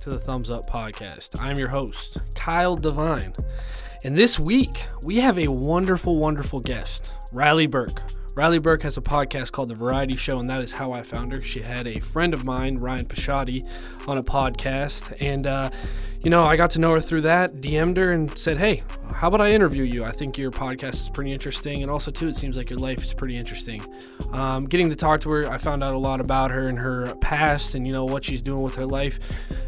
To the Thumbs Up Podcast. I'm your host, Kyle Devine. And this week, we have a wonderful, wonderful guest, Reilly Berk. Reilly Berk has a podcast called The Vareity Show, and that is how I found her. She had a friend of mine, Ryan Pashotti, on a podcast. And, I got to know her through that, DM'd her and said, hey, how about I interview you? I think your podcast is pretty interesting. And also, too, it seems like your life is pretty interesting. Getting to talk to her, I found out a lot about her and her past and, what she's doing with her life.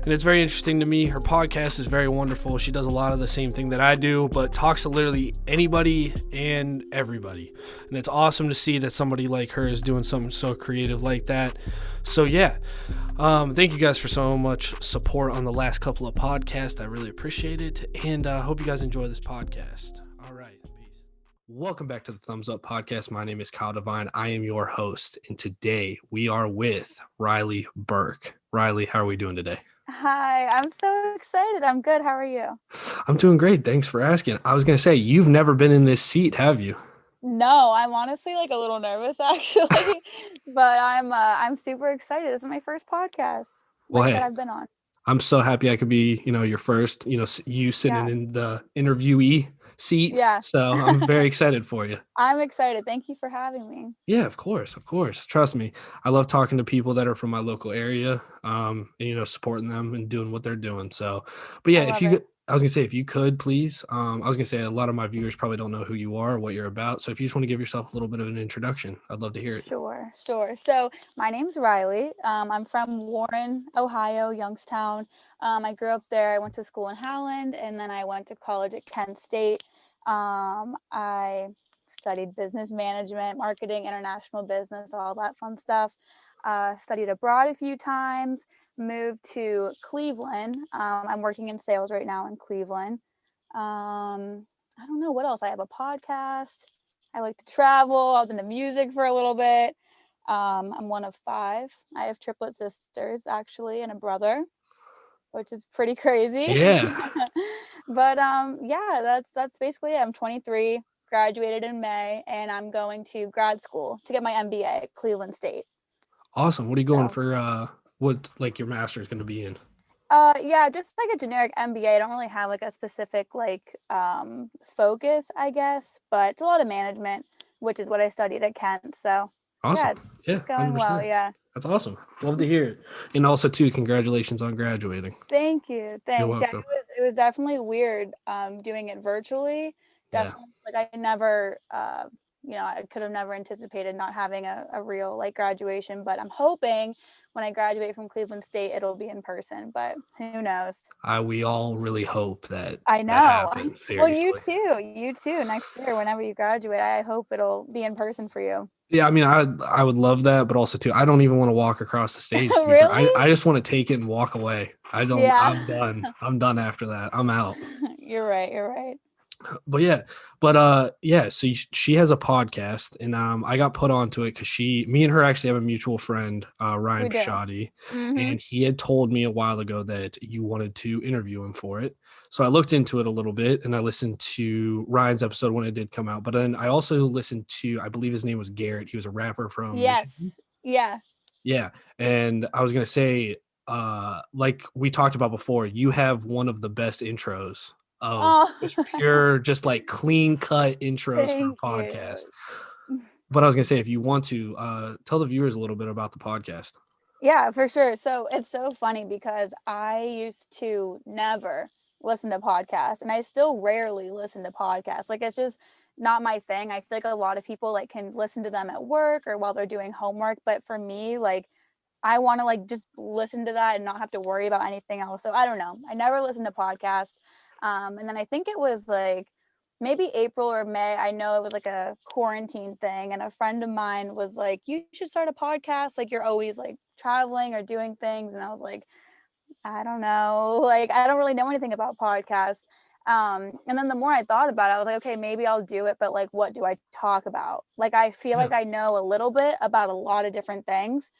And it's very interesting to me. Her podcast is very wonderful. She does a lot of the same thing that I do, but talks to literally anybody and everybody. And it's awesome to see that somebody like her is doing something so creative like that. So, yeah. Thank you guys for so much support on the last couple of podcasts. I really appreciate it. And I hope you guys enjoy this podcast. All right. Peace. Welcome back to the Thumbs Up Podcast. My name is Kyle Devine. I am your host. And today we are with Reilly Berk. Reilly, how are we doing today? Hi, I'm so excited. I'm good. How are you? I'm doing great. Thanks for asking. I was going to say, you've never been in this seat, have you? No, I'm honestly a little nervous actually, but I'm super excited. This is my first podcast that I've been on. I'm so happy I could be, your first, you sitting in the interviewee seat. Yeah. So I'm very excited for you. I'm excited. Thank you for having me. Yeah, of course. Trust me. I love talking to people that are from my local area, and, supporting them and doing what they're doing. So, but yeah, I was going to say, if you could, please, I was going to say a lot of my viewers probably don't know who you are or what you're about. So if you just want to give yourself a little bit of an introduction, I'd love to hear it. Sure. So my name's Reilly. I'm from Warren, Ohio, Youngstown. I grew up there. I went to school in Howland, and then I went to college at Kent State. I studied business management, marketing, international business, all that fun stuff. Studied abroad a few times. Moved to Cleveland. I'm working in sales right now in Cleveland. I don't know what else. I have a podcast. I like to travel. I was into music for a little bit. I'm one of 5. I have triplet sisters actually and a brother, which is pretty crazy. Yeah. But that's basically it. I'm 23, graduated in May, and I'm going to grad school to get my MBA at Cleveland State. Awesome. What are you going for? What your master's going to be in? Just a generic MBA. I don't really have a specific focus, I guess, but it's a lot of management, which is what I studied at Kent. So awesome. It's going 100%. Well. Yeah. That's awesome. Love to hear it. And also too, congratulations on graduating. Thank you. Thanks. You're welcome. Yeah, it was definitely weird doing it virtually. Definitely I never I could have never anticipated not having a real graduation, but I'm hoping when I graduate from Cleveland State, it'll be in person, but who knows? We all really hope that. I know. That happens, well, you too. Next year, whenever you graduate, I hope it'll be in person for you. Yeah, I mean, I would love that, but also too, I don't even want to walk across the stage. Really? I just want to take it and walk away. I don't. Yeah. I'm done. I'm done after that. I'm out. You're right. So she has a podcast, and I got put onto it because me and her actually have a mutual friend, Ryan Pashotti, and he had told me a while ago that you wanted to interview him for it. So I looked into it a little bit, and I listened to Ryan's episode when it did come out. But then I also listened to, I believe his name was Garrett. He was a rapper from Michigan. Yeah. And I was gonna say, like we talked about before, you have one of the best intros. Just pure, just clean cut intros for a podcast. But I was gonna say, if you want to tell the viewers a little bit about the podcast. Yeah, for sure. So it's so funny because I used to never listen to podcasts, and I still rarely listen to podcasts. Like, it's just not my thing. I feel like a lot of people like can listen to them at work or while they're doing homework, but for me, like, I want to like just listen to that and not have to worry about anything else. So I don't know. I never listened to podcasts. And then I think it was like maybe April or May. I know it was like a quarantine thing. And a friend of mine was like, you should start a podcast. Like, you're always like traveling or doing things. And I was like, I don't know. Like, I don't really know anything about podcasts. And then the more I thought about it, I was like, okay, maybe I'll do it. But like, what do I talk about? Like, I feel like I know a little bit about a lot of different things,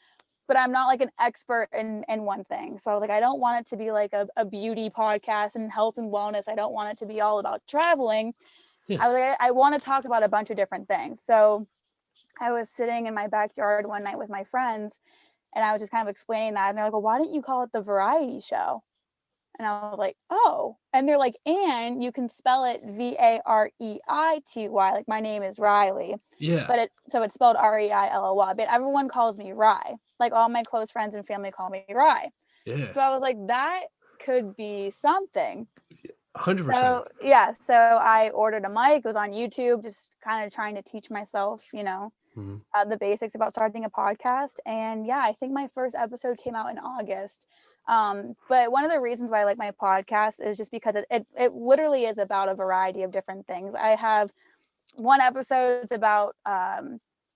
but I'm not like an expert in one thing. So I was like, I don't want it to be like a beauty podcast and health and wellness. I don't want it to be all about traveling. I was like, I want to talk about a bunch of different things. So I was sitting in my backyard one night with my friends, and I was just kind of explaining that. And they're like, well, why don't you call it the Vareity Show? And I was like, oh. And they're like, and you can spell it Vareity. Like, my name is Reilly. Yeah. But it's spelled Reilly. But everyone calls me Rye. Like, all my close friends and family call me Rye. Yeah. So I was like, that could be something. 100%. So yeah. So I ordered a mic. It was on YouTube, just kind of trying to teach myself, the basics about starting a podcast. And yeah, I think my first episode came out in August. But one of the reasons why I like my podcast is just because it literally is about a variety of different things. I have one episode's about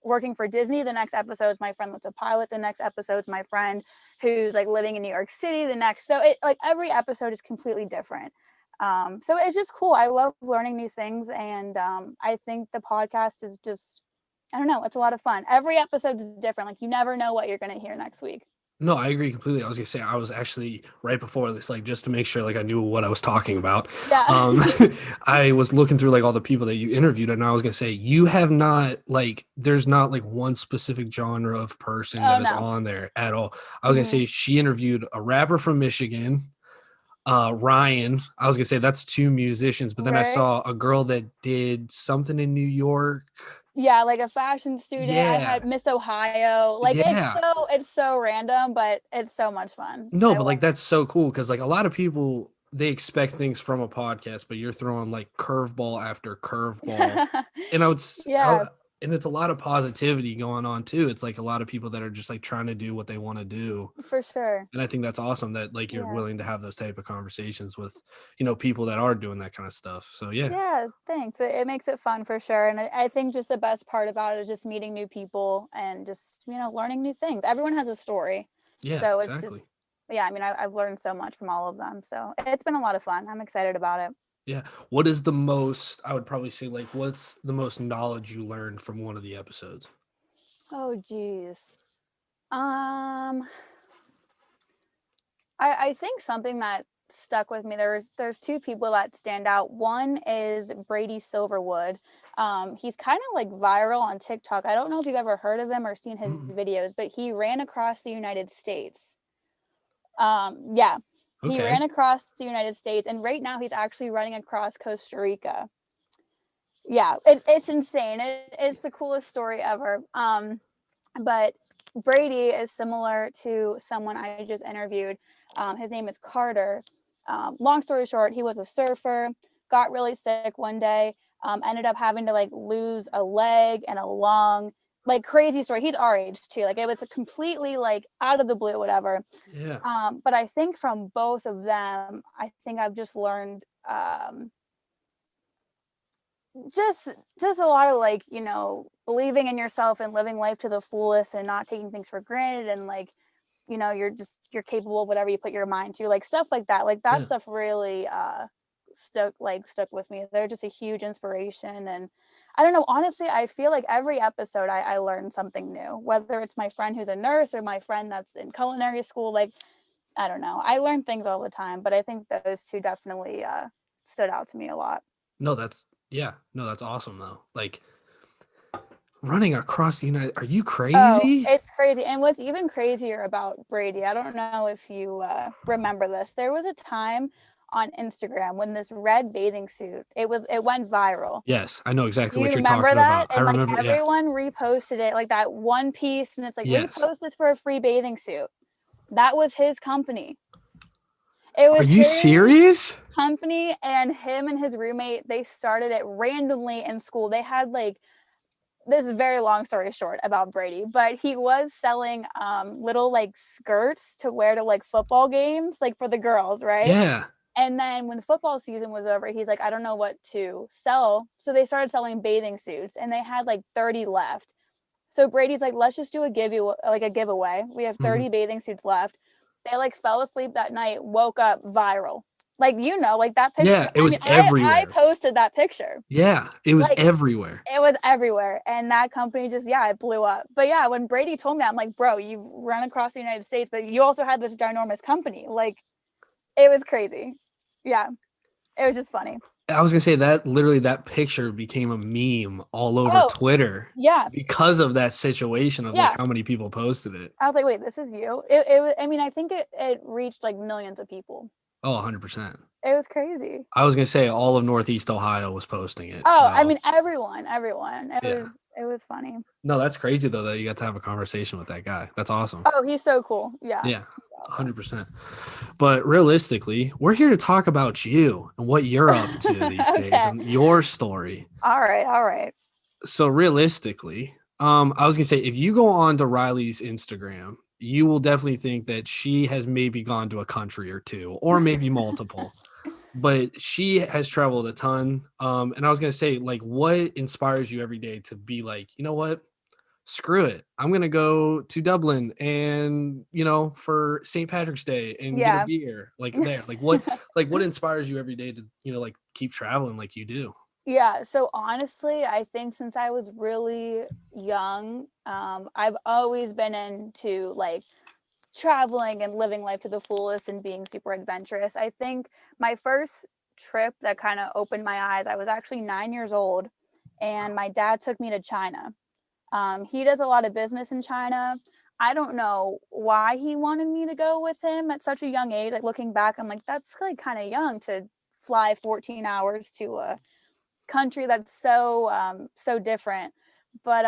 working for Disney. The next episode is my friend that's a pilot. The next episode is my friend who's like living in New York City. The next, so it like every episode is completely different. So it's just cool. I love learning new things, and I think the podcast is just, I don't know, it's a lot of fun. Every episode is different. Like, you never know what you're going to hear next week. No, I agree completely. I was gonna say, I was actually right before this, like, just to make sure like I knew what I was talking about. Yeah. I was looking through like all the people that you interviewed, and I was gonna say, you have not like, there's not like one specific genre of person that is on there at all. I was gonna say, she interviewed a rapper from Michigan, Ryan. I was gonna say that's two musicians, but then I saw a girl that did something in New York. Yeah, like a fashion student. Yeah. I had Miss Ohio. Like, it's so random, but it's so much fun. No, but like, that's so cool, because like a lot of people, they expect things from a podcast, but you're throwing like curveball after curveball. And and it's a lot of positivity going on too. It's like a lot of people that are just like trying to do what they want to do. For sure. And I think that's awesome that like you're willing to have those type of conversations with, people that are doing that kind of stuff. So yeah. Yeah, thanks. It makes it fun for sure. And I think just the best part about it is just meeting new people and just, learning new things. Everyone has a story. Yeah, so it's exactly. I've learned so much from all of them. So it's been a lot of fun. I'm excited about it. Yeah. What is the most, I would probably say, like, what's the most knowledge you learned from one of the episodes? Oh, geez. I think something that stuck with me, there's two people that stand out. One is Brady Silverwood. He's kind of like viral on TikTok. I don't know if you've ever heard of him or seen his videos, but he ran across the United States. He ran across the United States, and right now he's actually running across Costa Rica. Yeah, it's insane. It's the coolest story ever. But Brady is similar to someone I just interviewed. His name is Carter. Long story short, he was a surfer, got really sick one day, ended up having to like lose a leg and a lung. Like, crazy story. He's our age too. Like, it was a completely like out of the blue, whatever. Yeah. But I think from both of them, I think I've just learned just a lot of like, believing in yourself and living life to the fullest and not taking things for granted, and like, you're capable of whatever you put your mind to, like stuff like that. Like, that stuff really stuck with me. They're just a huge inspiration. And I don't know, honestly, I feel like every episode I learned something new, whether it's my friend who's a nurse or my friend that's in culinary school. Like, I don't know, I learn things all the time, but I think those two definitely stood out to me a lot. No, that's awesome though. Like, running across the United, are you crazy? Oh, it's crazy. And what's even crazier about Brady, I don't know if you remember this, there was a time on Instagram when this red bathing suit, it went viral. Yes, I know exactly what you're remember talking that? about. And I remember, everyone reposted it, like that one piece, and it's like, yes. repost this for a free bathing suit. That was his company. It Are was you his serious? company, and him and his roommate, they started it randomly in school. They had like, this is a very long story short about Brady, but he was selling little like skirts to wear to like football games, like for the girls, right? Yeah. And then when football season was over, he's like, I don't know what to sell. So they started selling bathing suits, and they had like 30 left. So Brady's like, let's just do a giveaway. We have 30 Mhm. bathing suits left. They like fell asleep that night, woke up viral. Like, like that picture. Yeah, it I was mean, I everywhere. posted that picture. Yeah, it was Like, everywhere. it was everywhere. And that company just, yeah, it blew up. But yeah, when Brady told me, I'm like, bro, you run across the United States, but you also had this ginormous company. Like, it was crazy. Yeah, it was just funny. I was gonna say that literally that picture became a meme all over Oh, Twitter yeah. because of that situation of like Yeah. how many people posted it. I was like, wait, this is you? It was, I mean, I think it reached like millions of people. Oh, 100%. It was crazy. I was gonna say all of Northeast Ohio was posting it. Oh, I So mean, everyone. yeah. It was funny. No, that's crazy though that you got to have a conversation with that guy. That's awesome. Oh, he's so cool. Yeah. Yeah, He's awesome. 100%. But realistically, we're here to talk about you and what you're up to these days Okay. and your story. All right. All right. So realistically, I was gonna say if you go on to Riley's Instagram, you will definitely think that she has maybe gone to a country or two, or maybe multiple. But she has traveled a ton. And I was gonna say, like, what inspires you every day to be like, you know what? Screw it. I'm gonna go to Dublin and for St. Patrick's Day and get a Yeah. beer like there. Like what inspires you every day to, like keep traveling like you do? Yeah. So honestly, I think since I was really young, I've always been into like traveling and living life to the fullest and being super adventurous. I think my first trip that kind of opened my eyes, I was actually 9 years old, and my dad took me to China. He does a lot of business in China. I don't know why he wanted me to go with him at such a young age. Like looking back, I'm like, that's like kind of young to fly 14 hours to a country that's so different. But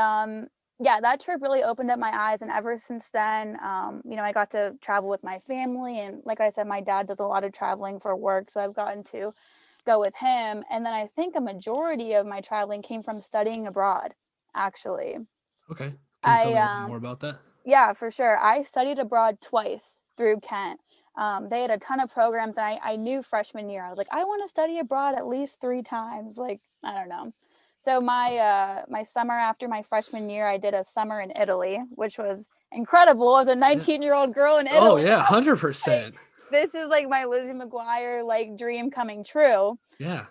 yeah, that trip really opened up my eyes, and ever since then, I got to travel with my family, and like I said, my dad does a lot of traveling for work, so I've gotten to go with him. And then I think a majority of my traveling came from studying abroad, actually. Okay. Can you tell I me a little more about that? Yeah, for sure. I studied abroad twice through Kent. They had a ton of programs, and I knew freshman year, I was like, I want to study abroad at least 3 times. Like, I don't know. So my summer after my freshman year, I did a summer in Italy, which was incredible as a Yeah. 19-year-old girl in Oh Italy. yeah, Like, 100%. this is like my Lizzie McGuire like dream coming true. Yeah.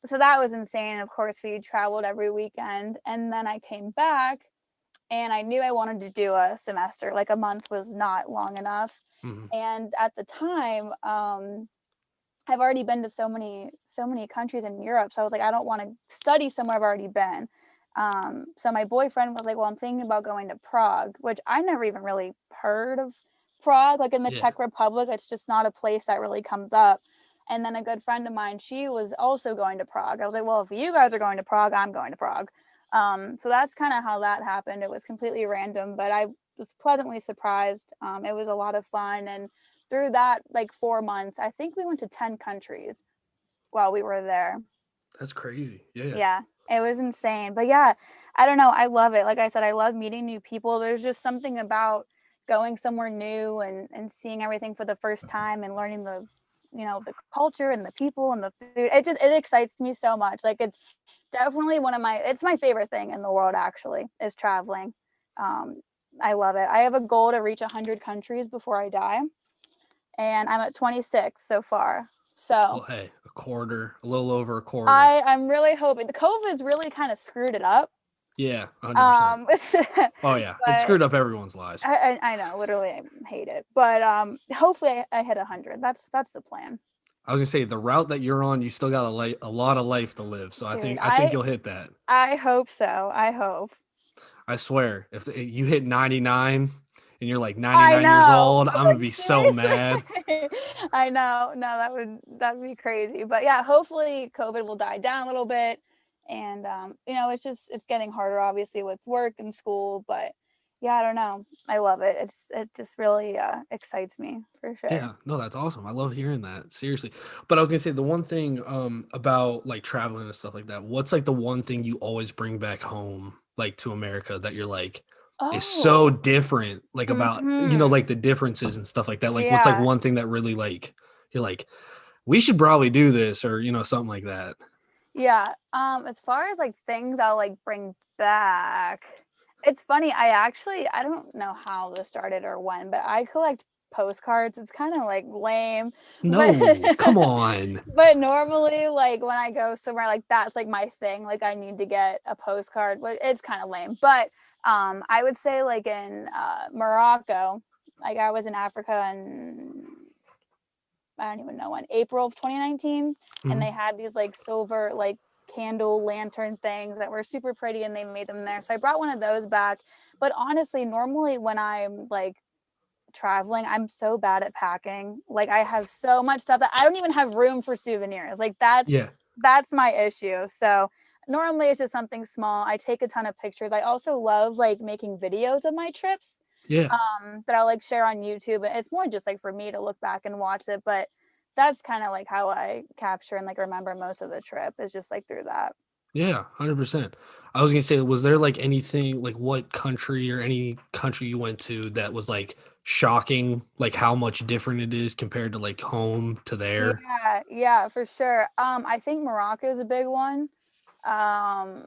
So that was insane. Of course, we traveled every weekend, and then I came back, and I knew I wanted to do a semester. Like a month was not long enough. Mhm. And at the time, I've already been to so many countries in Europe. So I was like, I don't want to study somewhere I've already been. So my boyfriend was like, well, I'm thinking about going to Prague, which I never even really heard of Prague. Like in the Yeah. Czech Republic, it's just not a place that really comes up. And then a good friend of mine, she was also going to Prague. I was like, well, if you guys are going to Prague, I'm going to Prague. So that's kind of how that happened. It was completely random, but I was pleasantly surprised. It was a lot of fun. And through that, like 4 months, I think we went to 10 countries while we were there. That's crazy. Yeah. Yeah, it was insane. But yeah, I don't know. I love it. Like I said, I love meeting new people. There's just something about going somewhere new and seeing everything for the first time and learning the culture and the people and the food. It excites me so much. Like it's definitely it's my favorite thing in the world, actually, is traveling. Um, I love it. I have a goal to reach 100 countries before I die, and I'm at 26 so far. So Well, hey, a little over a quarter. I'm really hoping. The COVID's really kind of screwed it up. Yeah, 100%. Oh yeah, it But screwed up everyone's lives. I know, literally, I hate it. But hopefully I hit 100. That's the plan. I was gonna say the route that you're on, you still got a lot of life to live. So I Dude, think I think you'll hit that. I hope so. I hope. I swear, if you hit 99 and you're like I 99 years know. old, I'm gonna be so mad. I know. No, that'd be crazy. But yeah, hopefully COVID will die down a little bit. And it's getting harder obviously with work and school, but Yeah, I don't know. I love it. It just really excites me for sure. Yeah, no, that's awesome. I love hearing that. Seriously. But I was gonna say the one thing about like traveling and stuff like that, what's like the one thing you always bring back home, like to America that you're like is so Oh. different, like about Mm-hmm. like the differences and stuff like that. Like what's like Yeah. one thing that really like you're like, we should probably do this or something like that. Yeah. As far as like things I'll like bring back, it's funny. I don't know how this started or when, but I collect postcards. It's kind of like lame, but No, come on. but normally like when I go somewhere like that's like my thing. Like I need to get a postcard. But it's kind of lame. But I would say like in Morocco, like I was in Africa and I don't even know when, April of 2019. And Mhm. they had these like silver, like candle lantern things that were super pretty and they made them there. So I brought one of those back. But honestly, normally when I'm like traveling, I'm so bad at packing. Like I have so much stuff that I don't even have room for souvenirs. Like Yeah. that's my issue. So normally it's just something small. I take a ton of pictures. I also love like making videos of my trips Yeah. that I'll like share on YouTube. It's more just like for me to look back and watch it, but that's kind of like how I capture and like remember most of the trip is just like through that. Yeah, 100%. I was gonna say, was there like anything like what country or any country you went to that was like shocking, like how much different it is compared to like home to there? Yeah, yeah, for sure. I think Morocco is a big one. Um,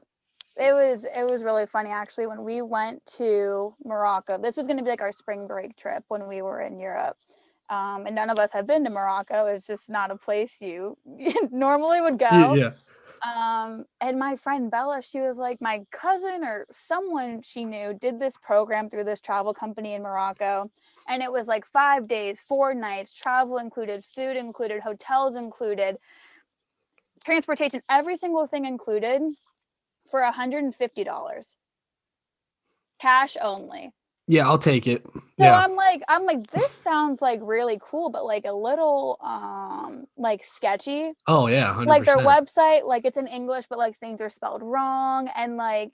it was really funny actually when we went to Morocco. This was going to be like our spring break trip when we were in Europe. And none of us have been to Morocco. It's just not a place you normally would Yeah, go. yeah. And my friend Bella, she was like, my cousin or someone she knew did this program through this travel company in Morocco. And it was like 5 days, 4 nights, travel included, food included, hotels included, transportation, every single thing included for $150. Cash only. Yeah, I'll take it. So Yeah. I'm like, this sounds like really cool, but like a little like sketchy. Oh yeah, Like their 100%. website, like it's in English, but like things are spelled wrong. And like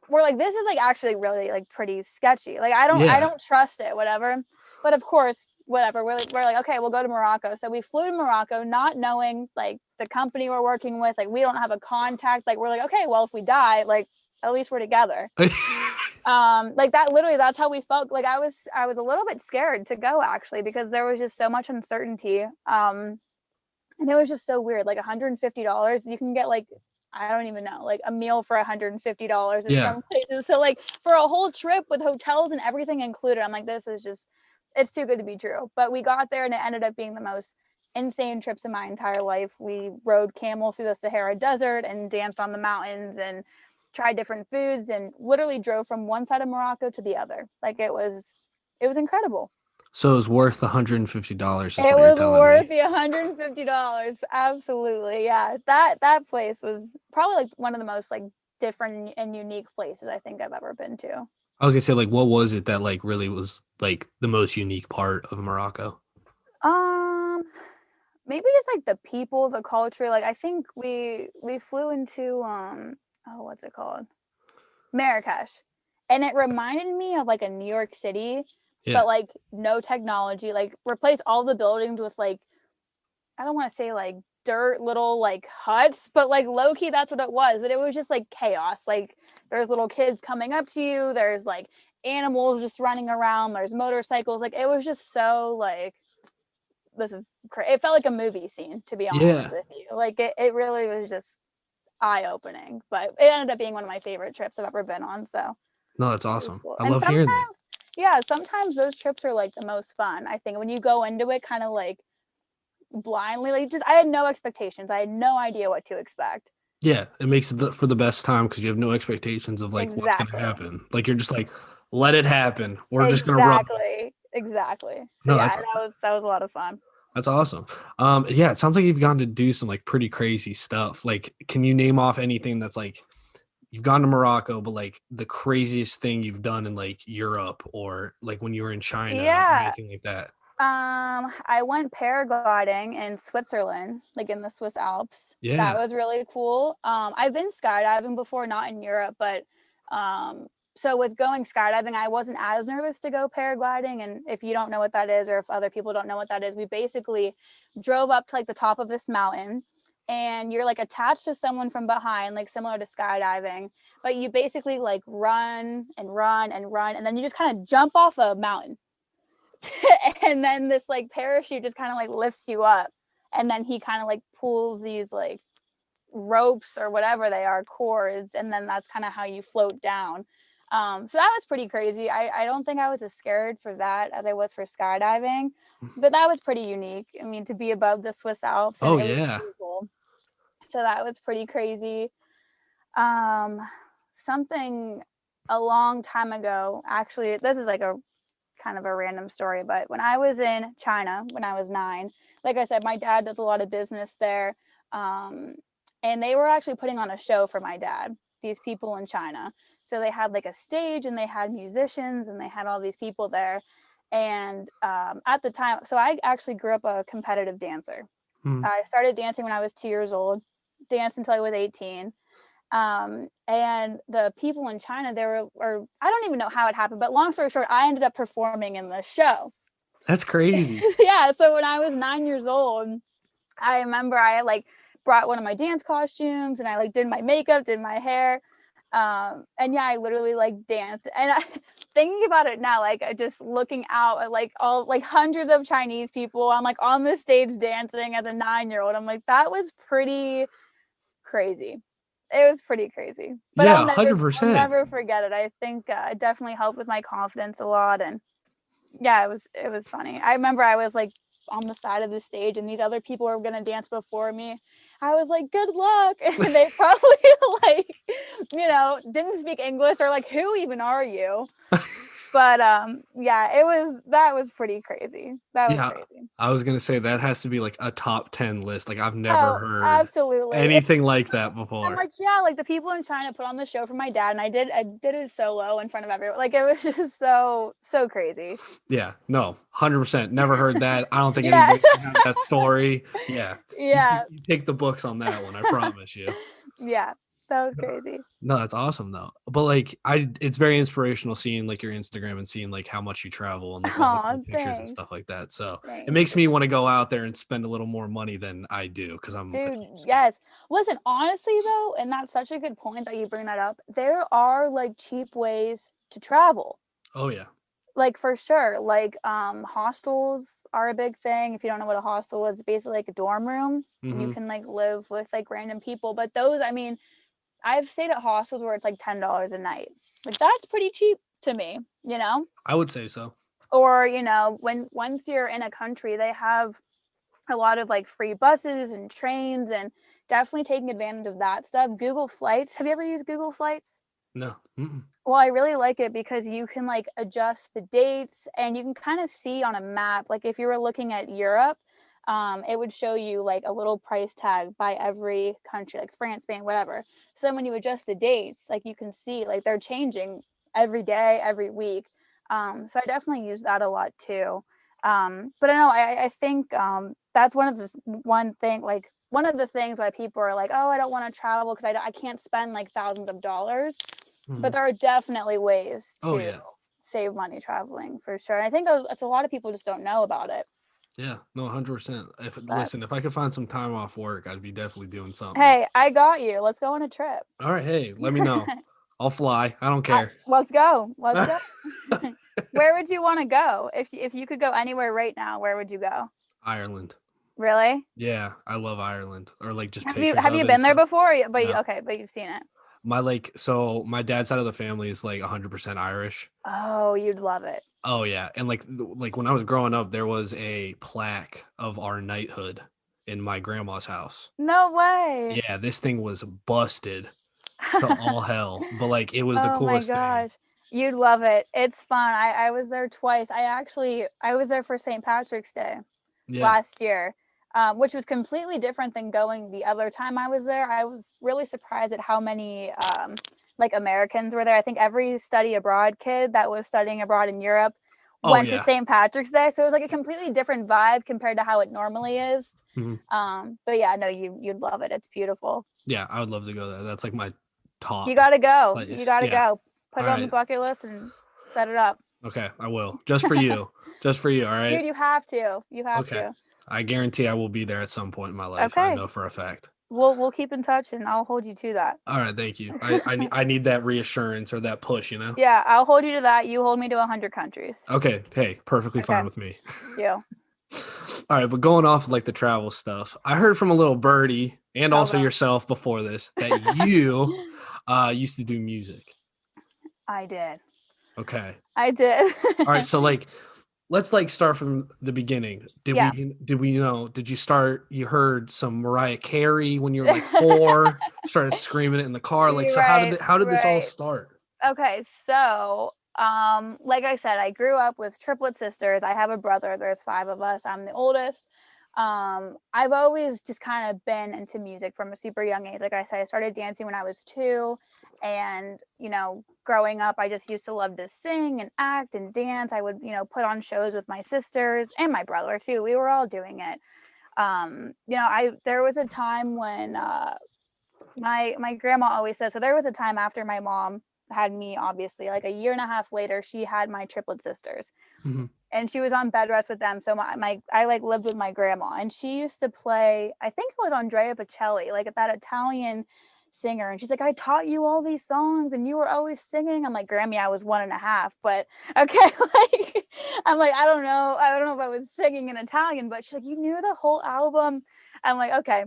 we're like, this is like actually really like pretty sketchy. Like I Yeah. don't trust it, whatever. But of course, whatever. We're like, okay, we'll go to Morocco. So we flew to Morocco, not knowing like the company we're working with. Like we don't have a contact. Like we're like, okay, well if we die, like at least we're together. Like that literally that's how we felt. Like I was a little bit scared to go actually because there was just so much uncertainty. And it was just so weird. Like $150, you can get like I don't even know, like a meal for $150 in Yeah. some places. So like for a whole trip with hotels and everything included, I'm like, this is just it's too good to be true. But we got there and it ended up being the most insane trips in my entire life. We rode camels through the Sahara Desert and danced on the mountains and tried different foods and literally drove from one side of Morocco to the other. Like it was incredible. So it was worth $150 is It what you're was telling worth me. the $150. Absolutely. Yeah. That place was probably like one of the most like different and unique places I think I've ever been to. I was gonna say like what was it that like really was like the most unique part of Morocco? Um Maybe just like the people, the culture. Like I think we flew into oh what's it called? Marrakesh. And it reminded me of like a New York City, Yeah. but like no technology. Like replace all the buildings with like I don't want to say like dirt little like huts, but like low key, that's what it was. But it was just like chaos. Like there's little kids coming up to you. There's like animals just running around. There's motorcycles. Like it was just so like this is crazy. It felt like a movie scene, to be honest Yeah. with you. Like it really was just eye opening. But it ended up being one of my favorite trips I've ever been on. So No, that's it was awesome. cool. I And love hearing that. sometimes, yeah, sometimes those trips are like the most fun. I think when you go into it kind of like blindly like just I had no expectations. I had no idea what to expect. Yeah, it makes it for the best time because you have no expectations of like what's gonna Exactly. happen. Like you're just like, let it happen. We're just gonna run. Exactly. So No, yeah, that's that was a lot of fun. awesome. Yeah, it sounds like you've gotten to do some like pretty crazy stuff. Like, can you name off anything that's like you've gone to Morocco, but like the craziest thing you've done in like Europe or like when you were in China or Yeah. anything like that? I went paragliding in Switzerland, like in the Swiss Alps. That Yeah. was really cool. I've been skydiving before, not in Europe, but so with going skydiving, I wasn't as nervous to go paragliding. And if you don't know what that is, or if other people don't know what that is, we basically drove up to like the top of this mountain, and you're like attached to someone from behind, like similar to skydiving, but you basically like run and run and run, and then you just kind of jump off a mountain. And then this like parachute just kind of like lifts you up, and then he kind of like pulls these like ropes or whatever they are, cords, and then that's kind of how you float down. So that was pretty crazy. I don't think I was as scared for that as I was for skydiving, but that was pretty unique. I mean, to be above the Swiss Alps, and Oh it was yeah. beautiful. So that was pretty crazy. Something a long time ago, actually, this is like a kind of a random story, but when I was in China, when I was 9, like I said, my dad does a lot of business there. And they were actually putting on a show for my dad, these people in China. So they had like a stage, and they had musicians, and they had all these people there. And at the time, so I actually grew up a competitive dancer. I started dancing when I was 2 years old, danced until I was 18. And the people in China, or I don't even know how it happened, but long story short, I ended up performing in the show. That's crazy. Yeah. So when I was 9 years old, I remember I like brought one of my dance costumes, and I like did my makeup, did my hair. And yeah, I literally like danced, and thinking about it now, like just looking out at like all like hundreds of Chinese people, I'm like on the stage dancing as a 9-year-old. I'm like, that was pretty crazy. It was pretty crazy, but Yeah, I'll 100%. never forget it. I think it definitely helped with my confidence a lot. And yeah, it was funny. I remember I was like on the side of the stage, and these other people were gonna dance before me. I was like, good luck. And they probably like, didn't speak English, or like, who even are you? But yeah, that was pretty crazy. That was Yeah, crazy. I was gonna say that has to be like a top 10 list. Like I've never Oh, heard absolutely. anything like that I'm before. like, yeah, like the people in China put on the show for my dad, and I did it solo in front of everyone. Like it was just so crazy. Yeah, no, 100%. Never heard that. I don't think Yeah. anybody can have that story. Yeah, Yeah. you take the books on that one. I promise you. Yeah. That was crazy. No, that's awesome though. But like it's very inspirational seeing like your Instagram and seeing like how much you travel and like all the cool Oh, pictures and thanks. stuff like that. So it Thanks. makes me want to go out there and spend a little more money than I do because I'm a Dude, cheapskate. yes. Listen, honestly though, and that's such a good point that you bring that up. There are like cheap ways to travel. Oh yeah. Like for sure. Like hostels are a big thing. If you don't know what a hostel is, it's basically like a dorm room. You can like live with like random people. But those, I mean, I've stayed at hostels where it's like $10 a night. Like that's pretty cheap to me, I would say so. Or, once you're in a country, they have a lot of like free buses and trains, and definitely taking advantage of that stuff. Google Flights. Have you ever used Google Flights? No. Mm-mm. Well, I really like it because you can like adjust the dates, and you can kind of see on a map, like if you were looking at Europe, it would show you like a little price tag by every country, like France, Spain, whatever. So then when you adjust the dates, like you can see like they're changing every day, every week. So I definitely use that a lot too. But I know I think that's one of the things why people are like, oh, I don't want to travel because I can't spend like thousands of dollars. But there are definitely ways Oh to yeah. save money traveling for sure. And I think that's a lot of people just don't know about it. Yeah. No, 100%. But Listen, if I could find some time off work, I'd be definitely doing something. hey, I got you. Let's go on a trip. All right, hey, let me know. I'll fly. I don't care. Let's go. Let's go. Where would you want to go? If you could go anywhere right now, where would you go? Ireland. Really? Yeah, I love Ireland. Or like just Have pictures you of it and been there stuff. before? No. But you've seen it. My dad's side of the family is like 100% Irish. Oh, you'd love it. Oh yeah, and like when I was growing up, there was a plaque of our knighthood in my grandma's house. No way. Yeah, this thing was busted to all hell, but like it was the Oh my coolest thing. gosh. You'd love it. It's fun. I was there twice. I was there for St. Patrick's Day Yeah. last year, which was completely different than going the other time I was there. I was really surprised at how many like Americans were there. I think every study abroad kid that was studying abroad in Europe Oh went to yeah. St. Patrick's Day. So it was like a completely different vibe compared to how it normally is. Mhm. But yeah, no, you'd love it. It's beautiful. Yeah, I would love to go there. That's like my top You gotta go. place. You gotta Yeah. go. Put All it on the right. bucket list and set it up. Okay, I will. Just for you. Just for you, all right? Dude, you have to. You have Okay. to. I guarantee I will be there at some point in my life. I Okay. know for a fact. We'll keep in touch and I'll hold you to that. All right, thank you. I need that reassurance or that push, you know? Yeah, I'll hold you to that. You hold me to 100 countries. Okay, hey, perfectly Okay. fine with me. You. All right, but going off of like the travel stuff, I heard from a little birdie and Oh, also God. yourself before this that you used to do music. I did. Okay. I did. All right, so like let's like start from the beginning. Yeah. Did you start you heard some Mariah Carey when you were like 4, started screaming it in the car? Like so Right. how did this all Right. start? Okay, so like I said, I grew up with triplet sisters. I have a brother. There's 5 of us. I'm the oldest. I've always just kind of been into music from a super young age. Like I said, I started dancing when I was 2, and growing up, I just used to love to sing and act and dance. I would put on shows with my sisters and my brother too. We were all doing it. There was a time when my grandma always says, so there was a time after my mom had me, obviously, like a year and a half later, she had my triplet sisters. Mm-hmm. And she was on bed rest with them. So I like lived with my grandma, and she used to play, I think it was Andrea Bocelli, like that Italian singer. And she's like, I taught you all these songs and you were always singing. I'm like, Grammy, I was 1.5, but okay. Like, I'm like, I don't know if I was singing in Italian, but she's like, you knew the whole album. I'm like, okay.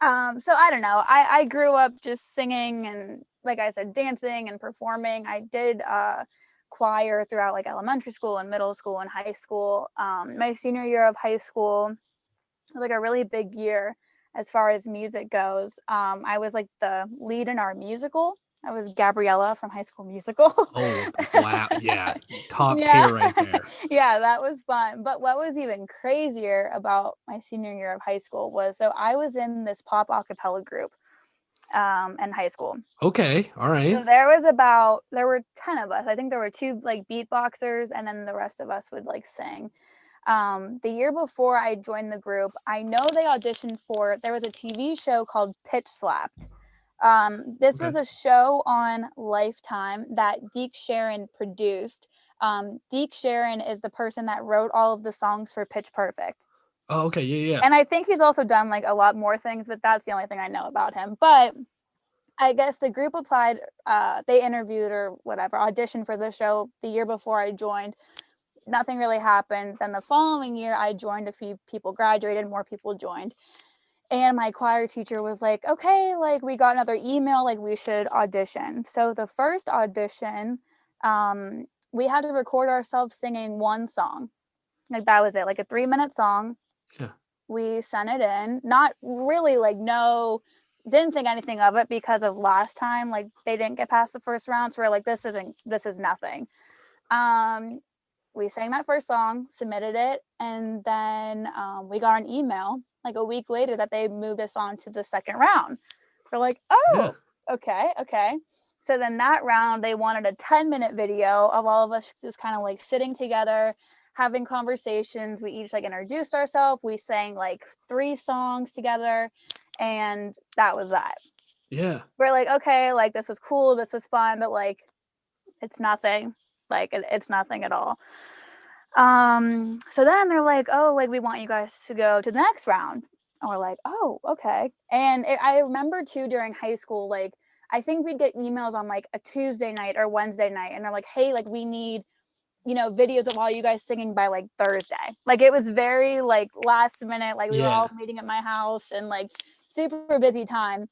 So I don't know. I grew up just singing and, like I said, dancing and performing. I did choir throughout like elementary school and middle school and high school. My senior year of high school was like a really big year as far as music goes. I was like the lead in our musical. I was Gabriella from High School Musical. Oh, wow. Yeah. Top Yeah. tier right there. Yeah, that was fun. But what was even crazier about my senior year of high school was, so I was in this pop a cappella group in high school. Okay. All right. So there were 10 of us. I think there were 2 like beatboxers, and then the rest of us would like sing. The year before I joined the group, I know they auditioned for, there was a TV show called Pitch Slapped. This was a show on Lifetime that Deke Sharon produced. Deke Sharon is the person that wrote all of the songs for Pitch Perfect. Oh, okay. Yeah. And I think he's also done like a lot more things, but that's the only thing I know about him. But I guess the group applied, they interviewed or whatever, auditioned for the show the year before I joined. Nothing really happened. Then the following year, I joined, a few people graduated, more people joined. And my choir teacher was like, okay, like we got another email, like we should audition. So the first audition, we had to record ourselves singing 1 song. Like that was it, like a 3-minute song. Yeah. We sent it in, not really like, didn't think anything of it because of last time, like they didn't get past the first round. So we're like, this is nothing. We sang that first song, submitted it, and then we got an email like a week later that they moved us on to the second round. We're like, oh, yeah. Okay. So then that round, they wanted a 10-minute video of all of us just kind of like sitting together, having conversations. We each like introduced ourselves. We sang like 3 songs together, and that was that. Yeah. We're like, okay, like this was cool, this was fun, but like it's nothing. Like it's nothing at all. So then they're like, oh, like we want you guys to go to the next round. And we're like, oh, okay. And I remember too, during high school, like I think we'd get emails on like a Tuesday night or Wednesday night, and they're like, hey, like we need videos of all you guys singing by like Thursday. Like it was very like last minute, like we were all meeting at my house and like super busy time.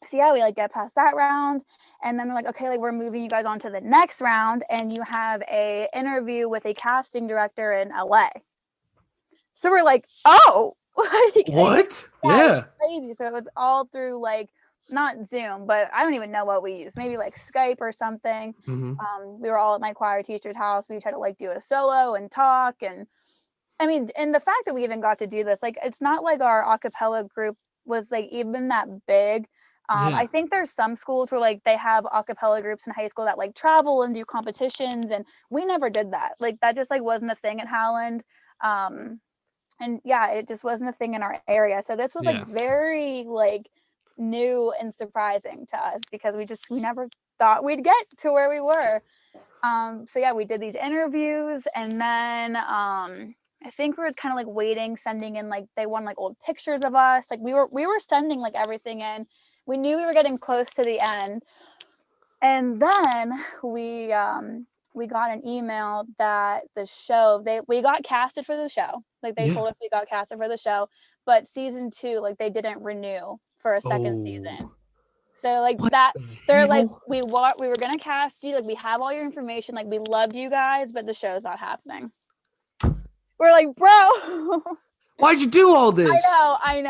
So yeah, we like get past that round, and then they're like, okay, like we're moving you guys on to the next round, and you have a interview with a casting director in LA. So we're like, oh, like, what? Yeah. Crazy. So it was all through like, not Zoom, but I don't even know what we used. Maybe like Skype or something. Mm-hmm. We were all at my choir teacher's house. We tried to like do a solo and talk, and I mean, and the fact that we even got to do this, like, it's not like our a cappella group was like even that big. I think there's some schools where like they have a cappella groups in high school that like travel and do competitions, and we never did that. Like that just like wasn't a thing at Howland. And yeah, it just wasn't a thing in our area. So this was like very like new and surprising to us because we never thought we'd get to where we were. So yeah, we did these interviews, and then I think we were kind of like waiting, sending in like they wanted like old pictures of us. Like we were sending like everything in. We knew we were getting close to the end, and then we got an email that the show we got casted for the show. Like they told us we got casted for the show, but season 2 like they didn't renew for a second season. So like What that, the they're like, hell? we were gonna cast you, like we have all your information, like we loved you guys, but the show's not happening. We're like, bro. Why'd you do all this? I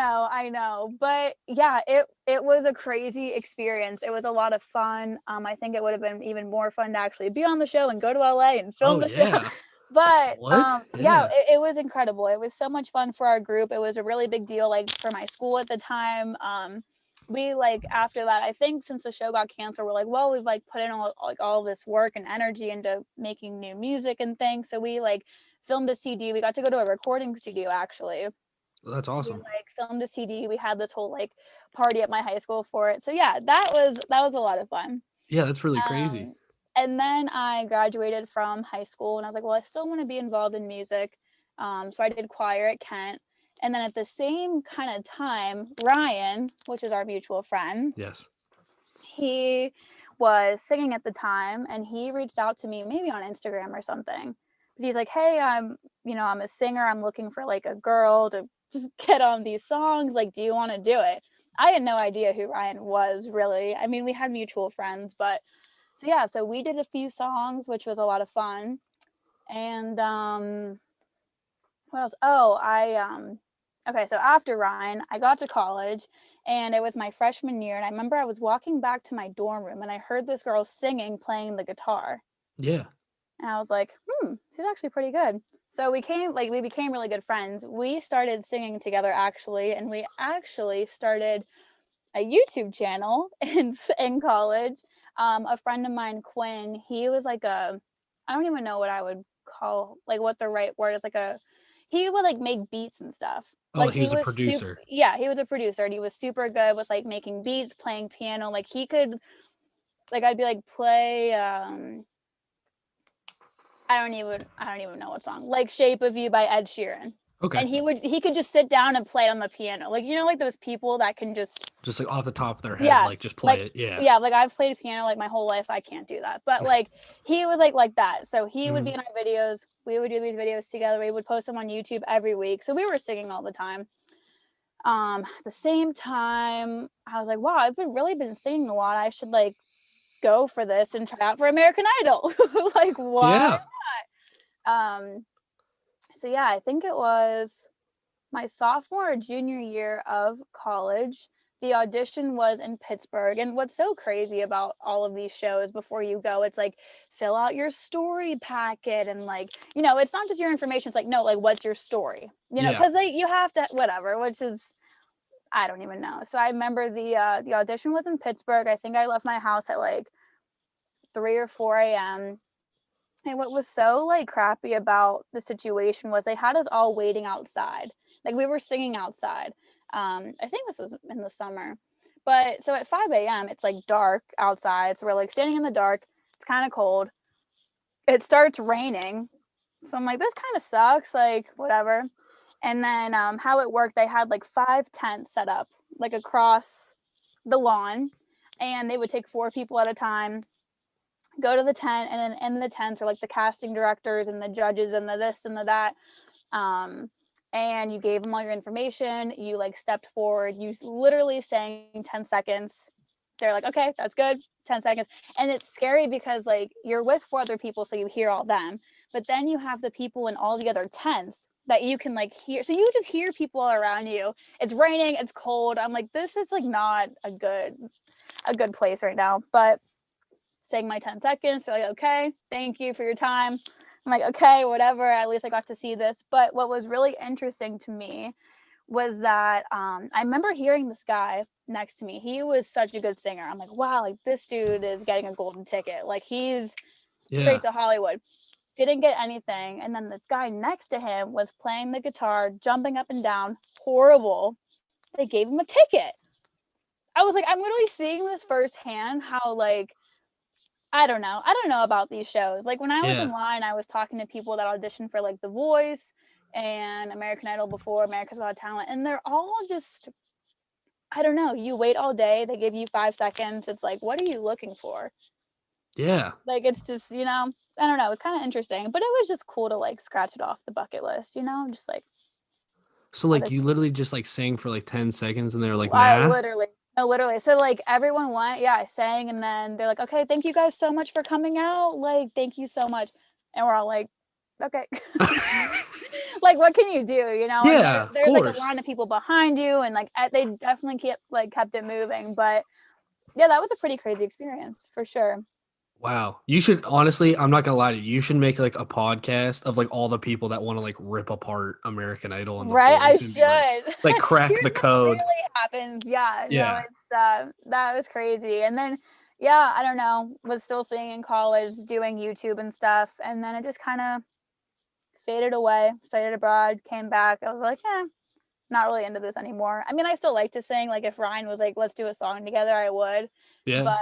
know. But yeah, it was a crazy experience. It was a lot of fun. I think it would have been even more fun to actually be on the show and go to LA and film the show. But yeah, it was incredible. It was so much fun for our group. It was a really big deal, like for my school at the time. We like after that, I think since the show got canceled, we're like, well, we've like put in all this work and energy into making new music and things. So we like filmed a CD. We got to go to a recording studio actually. Well, that's awesome. We like filmed a CD. We had this whole like party at my high school for it. So yeah, that was a lot of fun. Yeah, that's really crazy. And then I graduated from high school and I was like, well, I still want to be involved in music. So I did choir at Kent. And then at the same kind of time, Ryan, which is our mutual friend. Yes. He was singing at the time and he reached out to me maybe on Instagram or something. But he's like, hey, I'm a singer. I'm looking for like a girl to just get on these songs. Like, do you want to do it? I had no idea who Ryan was really. I mean, we had mutual friends, but so yeah, so we did a few songs, which was a lot of fun. And what else? Oh, okay, so after Ryan, I got to college and it was my freshman year. And I remember I was walking back to my dorm room and I heard this girl singing, playing the guitar. Yeah. And I was like, she's actually pretty good. So we became really good friends. We started singing together actually, and we actually started a YouTube channel in college. A friend of mine, Quinn, he was like I don't even know what I would call, like what the right word is, he would like make beats and stuff. Oh, Like he was a producer. He was a producer and he was super good with like making beats, playing piano. Like he could, like I'd be like, play I don't even know what song, like Shape of You by Ed Sheeran. Okay. And he could just sit down and play on the piano. Like, like those people that can just like off the top of their head, like just play it. Yeah. Yeah. Like I've played piano like my whole life. I can't do that. But like he was like that. So he would be in our videos. We would do these videos together. We would post them on YouTube every week. So we were singing all the time. At the same time, I was like, wow, I've really been singing a lot. I should like go for this and try out for American Idol. Like, why not? So yeah, I think it was my sophomore or junior year of college. The audition was in Pittsburgh. And what's so crazy about all of these shows before you go, it's like, fill out your story packet. And like, it's not just your information. It's like, no, like, what's your story? Because you have to, whatever, which is, I don't even know. So I remember the audition was in Pittsburgh. I think I left my house at like 3 or 4 a.m. And what was so like crappy about the situation was they had us all waiting outside. Like we were singing outside. I think this was in the summer. But so at 5 a.m. it's like dark outside. So we're like standing in the dark. It's kind of cold. It starts raining. So I'm like, this kind of sucks. Like whatever. And then how it worked, they had like 5 tents set up like across the lawn. And they would take 4 people at a time, go to the tent, and then in the tents are like the casting directors and the judges and the this and the that. And you gave them all your information. You like stepped forward. You literally sang 10 seconds. They're like, okay, that's good. 10 seconds. And it's scary because like you're with 4 other people, so you hear all them. But then you have the people in all the other tents that you can like hear. So you just hear people all around you. It's raining. It's cold. I'm like, this is like not a good place right now. But saying my 10 seconds. So like, okay, thank you for your time. I'm like, okay, whatever. At least I got to see this. But what was really interesting to me was that I remember hearing this guy next to me. He was such a good singer. I'm like, wow, like this dude is getting a golden ticket. Like he's straight to Hollywood. Didn't get anything. And then this guy next to him was playing the guitar, jumping up and down. Horrible. They gave him a ticket. I was like, I'm literally seeing this firsthand, how like, I don't know about these shows. Like when I was Yeah. in line, I was talking to people that auditioned for like The Voice and American Idol before, America's Got Talent, and they're all just, I don't know, you wait all day, they give you 5 seconds. It's like, what are you looking for? Yeah. Like, it's just, I don't know. It's kind of interesting, but it was just cool to like scratch it off the bucket list, just like So like you audition. literally just like sang for like 10 seconds and they were like, I nah. literally, no, literally. So like everyone went, yeah, I sang, and then they're like, okay, thank you guys so much for coming out. Like, thank you so much. And we're all like, okay. Like, what can you do, And Yeah, of there's like a course. line of people behind you, and like they definitely kept it moving. But yeah, that was a pretty crazy experience for sure. Wow. You should honestly, I'm not gonna lie to you, you should make like a podcast of like all the people that want to like rip apart American Idol and The Right, I Voice and be should. like crack Here's the what code. really happens. Yeah, no, Yeah. it's that was crazy. And then yeah, I don't know, was still singing in college, doing YouTube and stuff, and then it just kind of faded away. Studied abroad, came back. I was like, not really into this anymore. I mean, I still like to sing. Like if Ryan was like, let's do a song together, I would. Yeah. But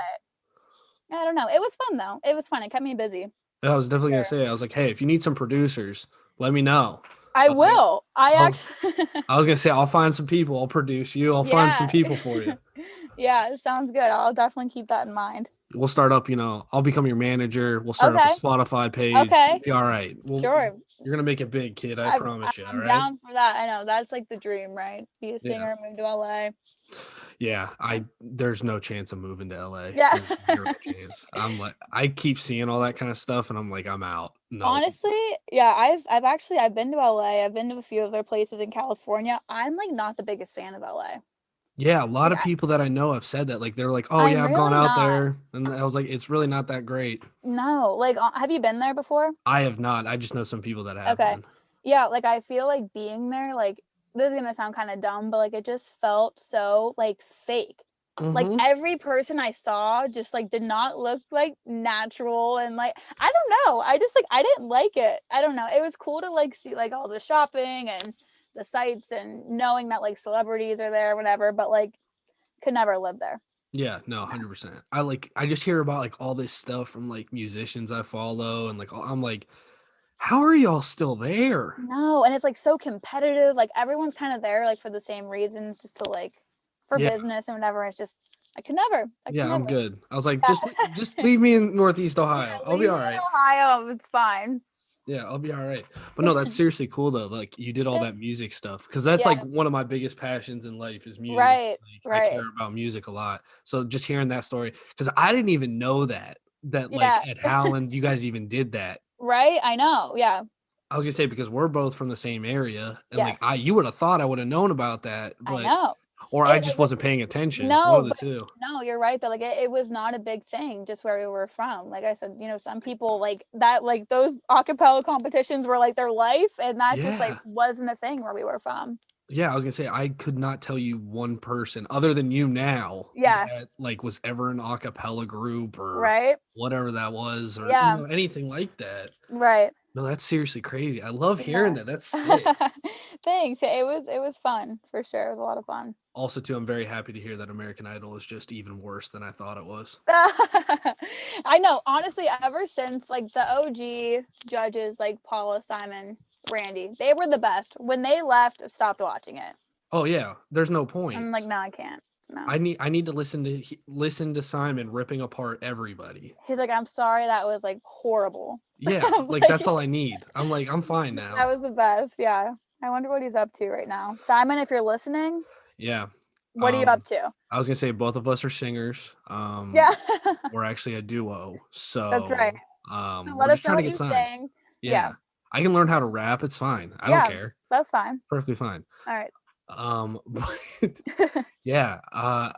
I don't know. It was fun though. It was fun. It kept me busy. I was definitely gonna Sure. say, I was like, hey, if you need some producers, let me know. I I was like, will. I I'll actually I was gonna say I'll find some people, I'll produce you, I'll find some yeah. people for you. Yeah, it sounds good. I'll definitely keep that in mind. We'll start up, I'll become your manager. We'll start up a Okay. Spotify page. You'll Okay. be all right. Sure. You're gonna make it big, kid. I I'm, promise you. All I'm right. down for that. I know that's like the dream, right? Be a Yeah. singer, move to LA. Yeah. There's no chance of moving to LA. Yeah. There's zero chance. I'm like, I keep seeing all that kind of stuff, and I'm like, I'm out. No. Honestly, yeah, I've been to LA. I've been to a few other places in California. I'm like not the biggest fan of LA. Yeah, a lot Like of people that I know have said that. Like they're like, oh I'm yeah, I've gone really out not. there, and I was like, it's really not that great. No, like have you been there before? I have not. I just know some people that have Okay. been. Yeah, like I feel like being there, like this is gonna sound kind of dumb, but like it just felt so like fake. Like Mm-hmm. every person I saw just like did not look like natural, and like I don't know. I just like I didn't like it. I don't know. It was cool to like see like all the shopping and the sights and knowing that like celebrities are there, whatever, but like could never live there. Yeah, no, No. 100%. I just hear about like all this stuff from like musicians I follow, and like I'm like, how are y'all still there? No, and it's like so competitive. Like everyone's kind of there like for the same reasons, just to like for Yeah, business and whatever. It's just I could never. I could yeah, I'm never. good. I was like, Yeah. just leave me in Northeast Yeah, Ohio. I'll be leave all me in right. Ohio. It's fine. Yeah, I'll be all right. But no, that's seriously cool though. Like you did all that music stuff because that's Yeah. like one of my biggest passions in life is music. Right. Like, I Right. care about music a lot. So just hearing that story because I didn't even know that like Yeah. at Howland you guys even did that. Right. I know. Yeah. I was gonna say because we're both from the same area and like Yes. you would have thought I would have known about that, I but know. or I It just like wasn't paying attention. One no, of the but two. no, you're right though. Like it was not a big thing just where we were from. Like I said, some people like that, like those acapella competitions were like their life, and that just like Yeah. wasn't a thing where we were from. Yeah, I was gonna say I could not tell you one person other than you now Yeah. that like was ever an a cappella group or Right. whatever that was or Yeah. anything like that. Right. No, that's seriously crazy. I love hearing Yeah. that. That's sick. Thanks. It was fun for sure. It was a lot of fun. Also, too, I'm very happy to hear that American Idol is just even worse than I thought it was. I know. Honestly, ever since like the OG judges like Paula, Simon, Randy, they were the best. When they left, I stopped watching it. Oh yeah, there's no point. I'm like, no, I can't. No. I need to listen to Simon ripping apart everybody. He's like, I'm sorry, that was like horrible. Yeah, like that's all I need. I'm like, I'm fine now. That was the best. Yeah. I wonder what he's up to right now. Simon, if you're listening, Yeah. what are you up to? I was gonna say both of us are singers. Yeah. We're actually a duo. So That's right. we're Let just us know trying to what get you signed. sing. Yeah. Yeah. I can learn how to rap. It's fine. I Yeah. don't care. That's fine. Perfectly fine. All right. But yeah, I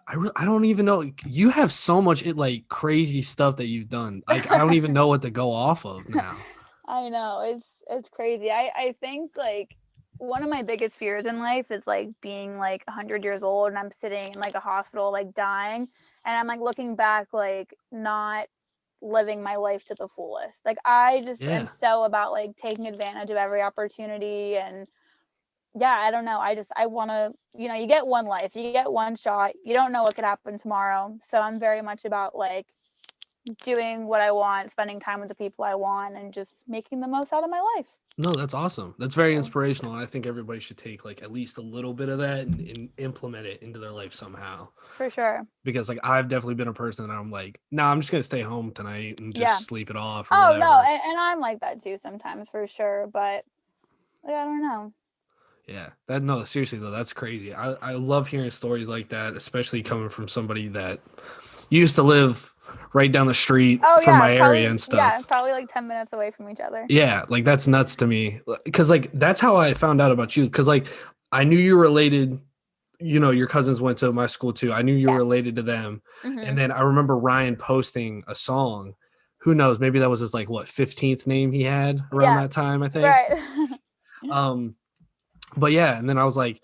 don't even know. You have so much like crazy stuff that you've done. Like I don't even know what to go off of now. I know. It's crazy. I think like one of my biggest fears in life is like being like 100 years old and I'm sitting in like a hospital like dying, and I'm like looking back like not living my life to the fullest. Like I just am Yeah. so about like taking advantage of every opportunity and yeah, I don't know. I want to, you get one life, you get one shot. You don't know what could happen tomorrow. So I'm very much about like doing what I want, spending time with the people I want, and just making the most out of my life. No, that's awesome. That's very inspirational. And I think everybody should take like at least a little bit of that and implement it into their life somehow. For sure. Because like I've definitely been a person that I'm like, no, I'm just gonna stay home tonight and just sleep it off or whatever. No, and I'm like that too sometimes for sure. But like, I don't know. Yeah, no, seriously though, that's crazy. I love hearing stories like that, especially coming from somebody that used to live right down the street from my area and stuff. Yeah, probably like 10 minutes away from each other. Yeah, like that's nuts to me. Because like that's how I found out about you. Because like I knew you were related. Your cousins went to my school too. I knew you were related to them. And then I remember Ryan posting a song. Who knows? Maybe that was his like 15th name he had around that time, I think. Right. But yeah, and then I was like,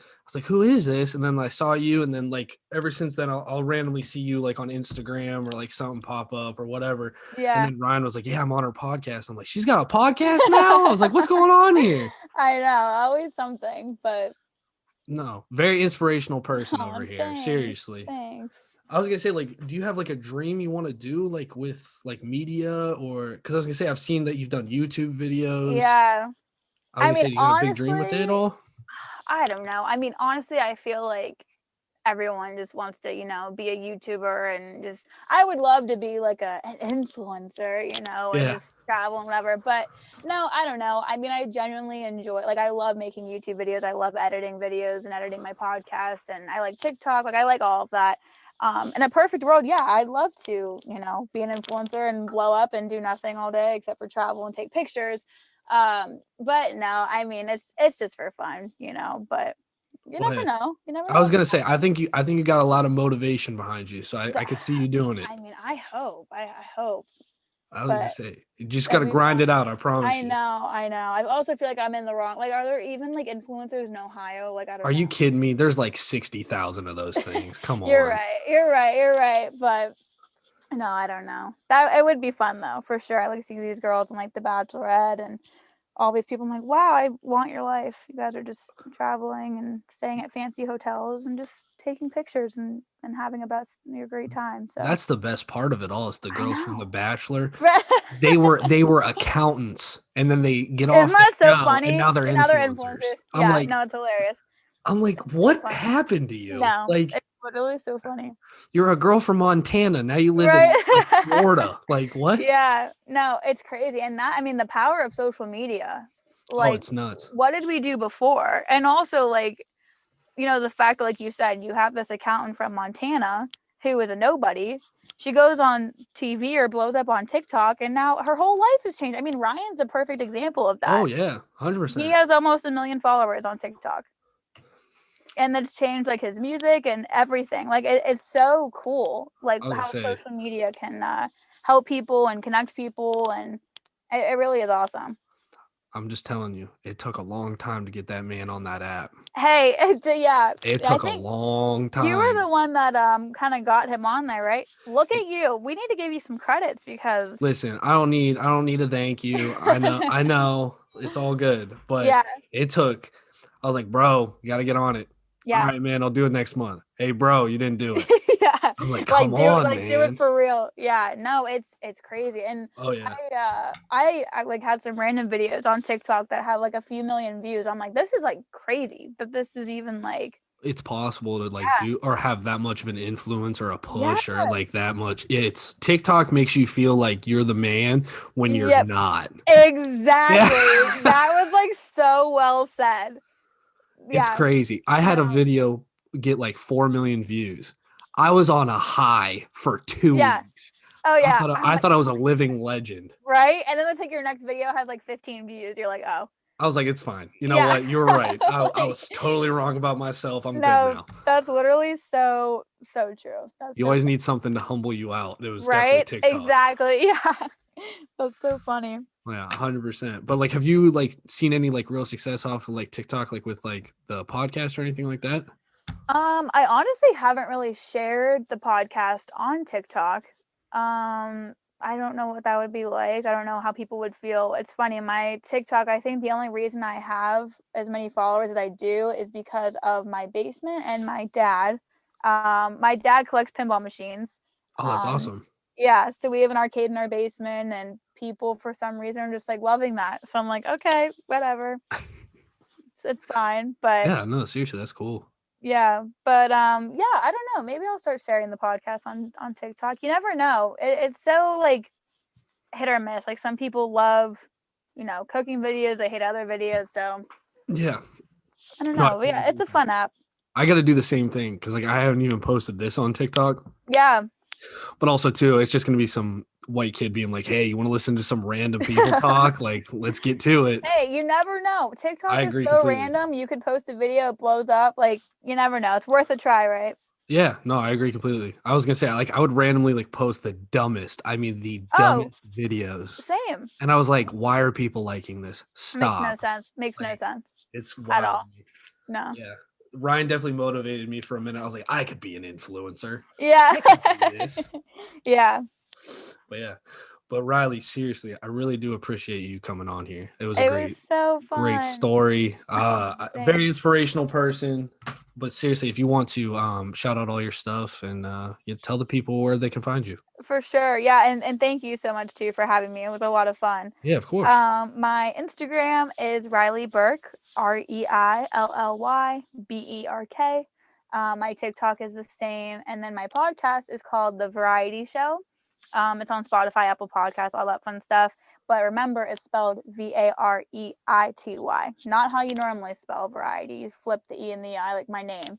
who is this? And then I saw you, and then like ever since then, I'll randomly see you like on Instagram or like something pop up or whatever. Yeah. And then Ryan was like, yeah, I'm on her podcast. I'm like, she's got a podcast now? I was like, what's going on here? I know, always something, but no, very inspirational person over here. Thanks, seriously. Thanks. I was gonna say, like, do you have like a dream you want to do like with like media, or because I was gonna say I've seen that you've done YouTube videos. Yeah. I was gonna say, you got a big dream with it at all? I don't know. I mean, honestly, I feel like everyone just wants to, be a YouTuber, and just, I would love to be like an influencer, and just travel and whatever. But no, I don't know. I mean, I genuinely enjoy, like, I love making YouTube videos. I love editing videos and editing my podcast, and I like TikTok. Like, I like all of that. In a perfect world, yeah, I'd love to, be an influencer and blow up and do nothing all day except for travel and take pictures. But no, I mean, it's just for fun, but you never know. I was gonna say, I think you got a lot of motivation behind you, so I could see you doing it. I mean, I hope. I hope. I was gonna say, you just gotta grind it out. I promise. I know. I also feel like I'm in the wrong. Like, are there even like influencers in Ohio? Like, I don't know. Are you kidding me? There's like 60,000 of those things. Come on. You're right. But no, I don't know. That it would be fun though, for sure. I like to see these girls and like The Bachelorette and all these people. I'm like, wow, I want your life. You guys are just traveling and staying at fancy hotels and just taking pictures and having a great time. So that's the best part of it all. Is the girls from The Bachelor. they were accountants, and then they get off. Isn't that so funny? And now they're influencers. Yeah, no, it's hilarious. I'm like, what happened to you? No, like, it's literally so funny. You're a girl from Montana. Now you live in like, Florida. Like, what? Yeah, no, it's crazy. And that, I mean, the power of social media. Like, it's nuts. What did we do before? And also, like, the fact that, like you said, you have this accountant from Montana who is a nobody. She goes on TV or blows up on TikTok, and now her whole life has changed. I mean, Ryan's a perfect example of that. Oh, yeah, 100%. He has almost 1 million followers on TikTok. And that's changed like his music and everything. Like it's so cool, like how social media can help people and connect people, and it really is awesome. I'm just telling you, it took a long time to get that man on that app. Hey, it took a long time. You were the one that kind of got him on there, right? Look at you. We need to give you some credits because. Listen, I don't need a thank you. I know, it's all good, but it took. I was like, bro, you got to get on it. Yeah. All right, man, I'll do it next month. Hey, bro, you didn't do it. Yeah. I'm like, come on, man. Do it for real. Yeah. No, it's crazy. And I like had some random videos on TikTok that have like a few million views. I'm like, this is like crazy that this is even like. It's possible to like do or have that much of an influence or a push or like that much. It's TikTok makes you feel like you're the man when you're not. Exactly. That was like so well said. It's crazy. I had a video get like 4 million views. I was on a high for 2 weeks. Oh yeah. I thought I was a living legend. Right? And then it's like your next video has like 15 views. You're like, oh. I was like, it's fine. You know what? You were right. I was totally wrong about myself. I'm good now. That's literally so true. You always need something to humble you out. It was definitely TikTok. Exactly. Yeah. That's so funny. Yeah, 100%. But like, have you like seen any like real success off of like TikTok, like with like the podcast or anything like that? I honestly haven't really shared the podcast on TikTok. I don't know what that would be like. I don't know how people would feel. It's funny, my TikTok, I think the only reason I have as many followers as I do is because of my basement and my dad. My dad collects pinball machines. Oh, that's Um, awesome. yeah, so we have an arcade in our basement, and people for some reason are just like loving that. So I'm like, okay, whatever. It's fine. But Yeah, no, seriously, that's cool. yeah, but yeah, I don't know. Maybe I'll start sharing the podcast on TikTok. You never know. It's so like hit or miss. Like some people love, cooking videos. They hate other videos. So Yeah. I don't No, I know. But totally yeah, agree it's a with that. fun app. I got to do the same thing because like I haven't even posted this on TikTok, Yeah. but also too, it's just gonna be some white kid being like, "Hey, you want to listen to some random people talk? Like, let's get to it." Hey, you never know. I TikTok is agree so completely. random. You could post a video, it blows up. Like you never know. It's worth a try, right? Yeah, no, I agree completely. I was gonna say like I would randomly like post the dumbest, I mean the Oh, dumbest videos, same. and I was like, "Why are people liking this? Makes no Stop!" sense. Makes no Like, sense it's at wild all. to me. No. Yeah. Ryan definitely motivated me for a minute. I was like, I could be an influencer. Yeah. I could do this. Yeah. But yeah. But Reilly, seriously, I really do appreciate you coming on here. It was a It was so great fun. story. A very Thanks. inspirational person. But seriously, if you want to shout out all your stuff and you tell the people where they can find you. For sure. Yeah, and thank you so much too for having me. It was a lot of fun. Yeah, of course. My Instagram is Reilly Berk, ReillyBerk. My TikTok is the same, and then my podcast is called The Vareity Show. It's on Spotify, Apple Podcasts, all that fun stuff. But remember, it's spelled Vareity, not how you normally spell variety. You flip the E and the I, like my name.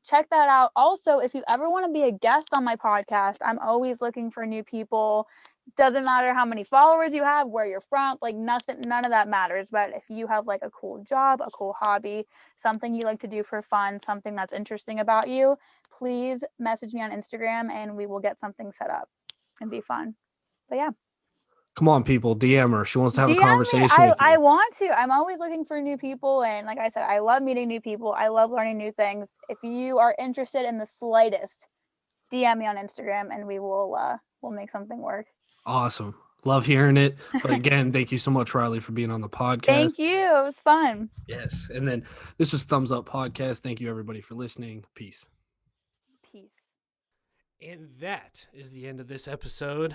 Check that out. Also, if you ever want to be a guest on my podcast, I'm always looking for new people. Doesn't matter how many followers you have, where you're from, like nothing, none of that matters. But if you have like a cool job, a cool hobby, something you like to do for fun, something that's interesting about you, please message me on Instagram and we will get something set up and be fun. But yeah. Come on, people, DM her. She wants to have a DM me. conversation with I you. want to. I'm always looking for new people. And like I said, I love meeting new people. I love learning new things. If you are interested in the slightest, DM me on Instagram and we'll make something work. Awesome. Love hearing it. But again, thank you so much, Reilly, for being on the podcast. Thank you. It was fun. Yes. And then this was Thumbs Up Podcast. Thank you, everybody, for listening. Peace. Peace. And that is the end of this episode.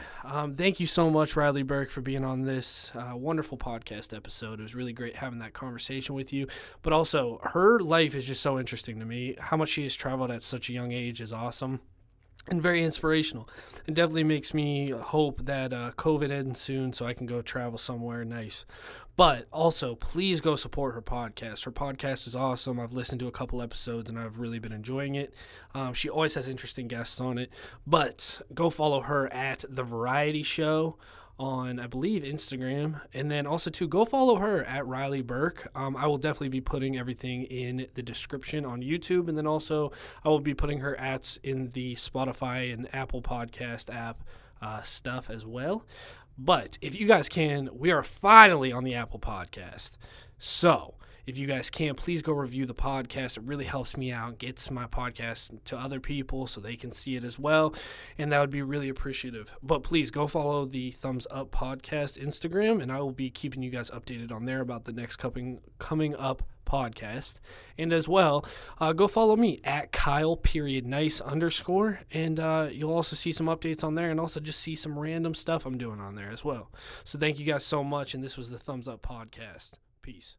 Thank you so much, Reilly Berk, for being on this wonderful podcast episode. It was really great having that conversation with you. But also, her life is just so interesting to me. How much she has traveled at such a young age is awesome and very inspirational. It definitely makes me hope that COVID ends soon so I can go travel somewhere nice. But also, please go support her podcast. Her podcast is awesome. I've listened to a couple episodes and I've really been enjoying it. She always has interesting guests on it. But go follow her at The Vareity Show on, I believe, Instagram. And then also, too, go follow her at Reilly Berk. I will definitely be putting everything in the description on YouTube. And then also, I will be putting her ads in the Spotify and Apple Podcast app stuff as well. But if you guys can, we are finally on the Apple Podcast. So if you guys can, please go review the podcast. It really helps me out, gets my podcast to other people so they can see it as well. And that would be really appreciative. But please go follow the Thumbs Up Podcast Instagram, and I will be keeping you guys updated on there about the next coming up podcast. And as well, go follow me at Kyle_nice_, and you'll also see some updates on there and also just see some random stuff I'm doing on there as well. So thank you guys so much, and this was the Thumbs Up Podcast. Peace.